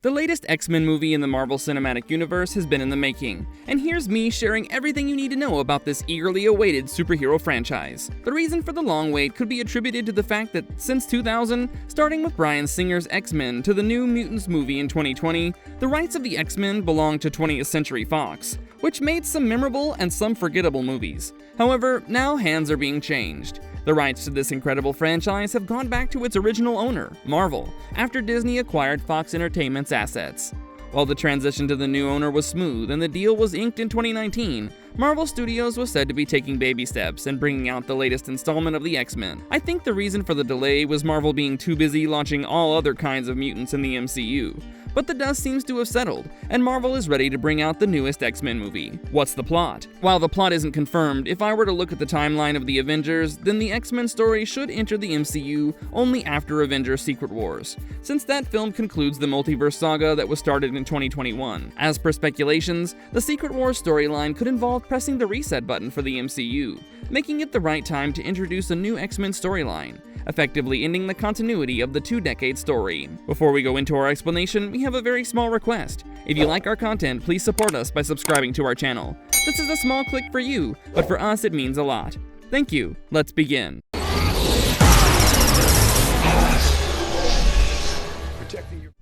The latest X-Men movie in the Marvel Cinematic Universe has been in the making, and here's me sharing everything you need to know about this eagerly awaited superhero franchise. The reason for the long wait could be attributed to the fact that since 2000, starting with Bryan Singer's X-Men to the new Mutants movie in 2020, the rights of the X-Men belonged to 20th Century Fox, which made some memorable and some forgettable movies. However, now hands are being changed. The rights to this incredible franchise have gone back to its original owner, Marvel, after Disney acquired Fox Entertainment's assets. While the transition to the new owner was smooth and the deal was inked in 2019, Marvel Studios was said to be taking baby steps and bringing out the latest installment of the X-Men. I think the reason for the delay was Marvel being too busy launching all other kinds of mutants in the MCU. But the dust seems to have settled, and Marvel is ready to bring out the newest X-Men movie. What's the plot? While the plot isn't confirmed, if I were to look at the timeline of the Avengers, then the X-Men story should enter the MCU only after Avengers Secret Wars, since that film concludes the multiverse saga that was started in 2021. As per speculations, the Secret Wars storyline could involve pressing the reset button for the MCU, making it the right time to introduce a new X-Men storyline, effectively ending the continuity of the two-decade story. Before we go into our explanation, we have a very small request. If you like our content, please support us by subscribing to our channel. This is a small click for you, but for us it means a lot. Thank you. Let's begin.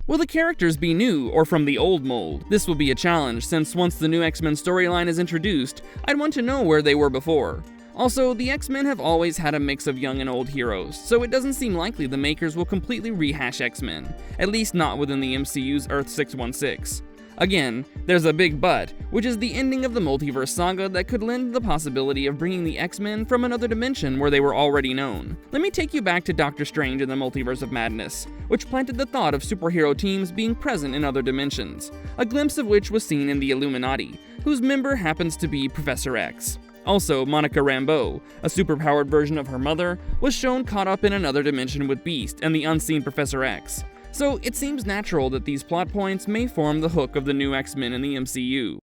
Will the characters be new or from the old mold? This will be a challenge, since once the new X-Men storyline is introduced, I'd want to know where they were before. Also, the X-Men have always had a mix of young and old heroes, so it doesn't seem likely the makers will completely rehash X-Men, at least not within the MCU's Earth 616. Again, there's a big but, which is the ending of the multiverse saga that could lend the possibility of bringing the X-Men from another dimension where they were already known. Let me take you back to Doctor Strange in the Multiverse of Madness, which planted the thought of superhero teams being present in other dimensions, a glimpse of which was seen in the Illuminati, whose member happens to be Professor X. Also, Monica Rambeau, a superpowered version of her mother, was shown caught up in another dimension with Beast and the unseen Professor X. So it seems natural that these plot points may form the hook of the new X-Men in the MCU.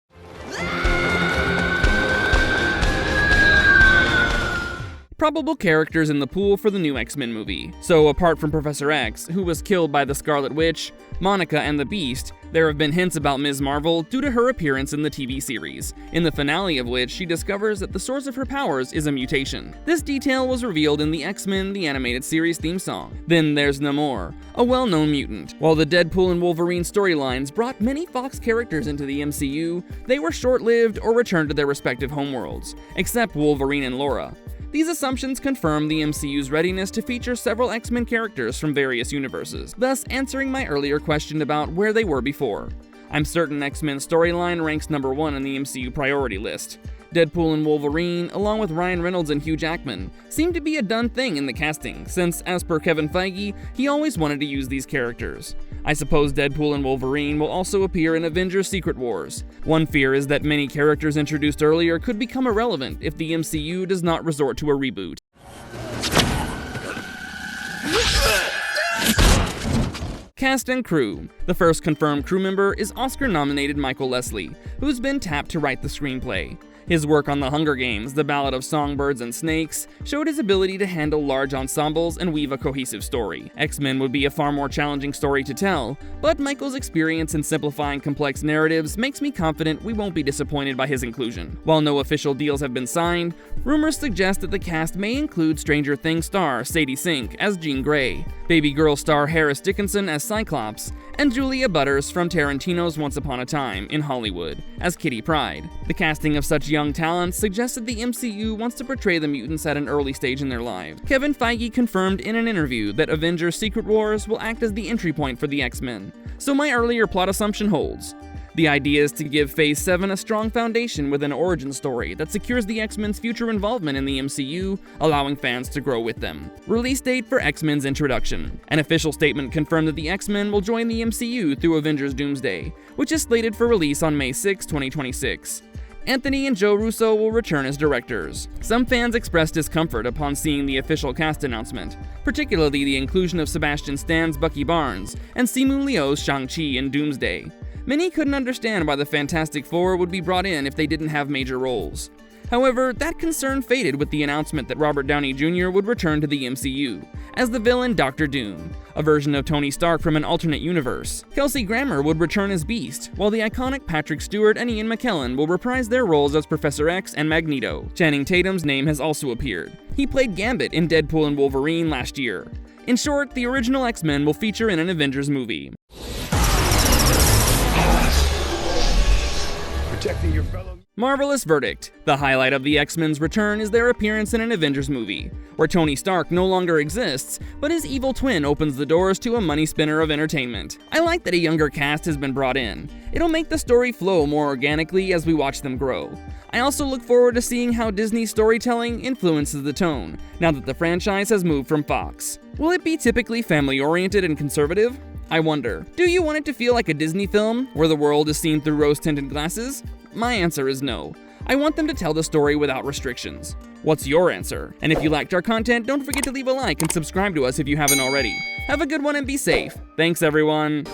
Probable characters in the pool for the new X-Men movie. So apart from Professor X, who was killed by the Scarlet Witch, Monica, and the Beast, there have been hints about Ms. Marvel due to her appearance in the TV series, in the finale of which she discovers that the source of her powers is a mutation. This detail was revealed in the X-Men the Animated Series theme song. Then there's Namor, a well-known mutant. While the Deadpool and Wolverine storylines brought many Fox characters into the MCU, they were short-lived or returned to their respective homeworlds, except Wolverine and Laura. These assumptions confirm the MCU's readiness to feature several X-Men characters from various universes, thus answering my earlier question about where they were before. I'm certain X-Men storyline ranks number 1 on the MCU priority list. Deadpool and Wolverine, along with Ryan Reynolds and Hugh Jackman, seem to be a done thing in the casting, since, as per Kevin Feige, he always wanted to use these characters. I suppose Deadpool and Wolverine will also appear in Avengers Secret Wars. One fear is that many characters introduced earlier could become irrelevant if the MCU does not resort to a reboot. Cast and crew. The first confirmed crew member is Oscar-nominated Michael Leslie, who's been tapped to write the screenplay. His work on The Hunger Games, The Ballad of Songbirds and Snakes, showed his ability to handle large ensembles and weave a cohesive story. X-Men would be a far more challenging story to tell, but Michael's experience in simplifying complex narratives makes me confident we won't be disappointed by his inclusion. While no official deals have been signed, rumors suggest that the cast may include Stranger Things star Sadie Sink as Jean Grey, Baby Girl star Harris Dickinson as Cyclops, and Julia Butters from Tarantino's Once Upon a Time in Hollywood as Kitty Pryde. The casting of such young talents suggests that the MCU wants to portray the mutants at an early stage in their lives. Kevin Feige confirmed in an interview that Avengers Secret Wars will act as the entry point for the X-Men, so my earlier plot assumption holds. The idea is to give Phase 7 a strong foundation with an origin story that secures the X-Men's future involvement in the MCU, allowing fans to grow with them. Release date for X-Men's introduction. An official statement confirmed that the X-Men will join the MCU through Avengers Doomsday, which is slated for release on May 6, 2026. Anthony and Joe Russo will return as directors. Some fans expressed discomfort upon seeing the official cast announcement, particularly the inclusion of Sebastian Stan's Bucky Barnes and Simu Liu's Shang-Chi in Doomsday. Many couldn't understand why the Fantastic Four would be brought in if they didn't have major roles. However, that concern faded with the announcement that Robert Downey Jr. would return to the MCU as the villain Dr. Doom, a version of Tony Stark from an alternate universe. Kelsey Grammer would return as Beast, while the iconic Patrick Stewart and Ian McKellen will reprise their roles as Professor X and Magneto. Channing Tatum's name has also appeared. He played Gambit in Deadpool and Wolverine last year. In short, the original X-Men will feature in an Avengers movie. Protecting your fellow. Marvelous verdict. The highlight of the X-Men's return is their appearance in an Avengers movie, where Tony Stark no longer exists, but his evil twin opens the doors to a money spinner of entertainment. I like that a younger cast has been brought in. It'll make the story flow more organically as we watch them grow. I also look forward to seeing how Disney's storytelling influences the tone, now that the franchise has moved from Fox. Will it be typically family-oriented and conservative? I wonder. Do you want it to feel like a Disney film, where the world is seen through rose-tinted glasses? My answer is no. I want them to tell the story without restrictions. What's your answer? And if you liked our content, don't forget to leave a like and subscribe to us if you haven't already. Have a good one and be safe. Thanks, everyone.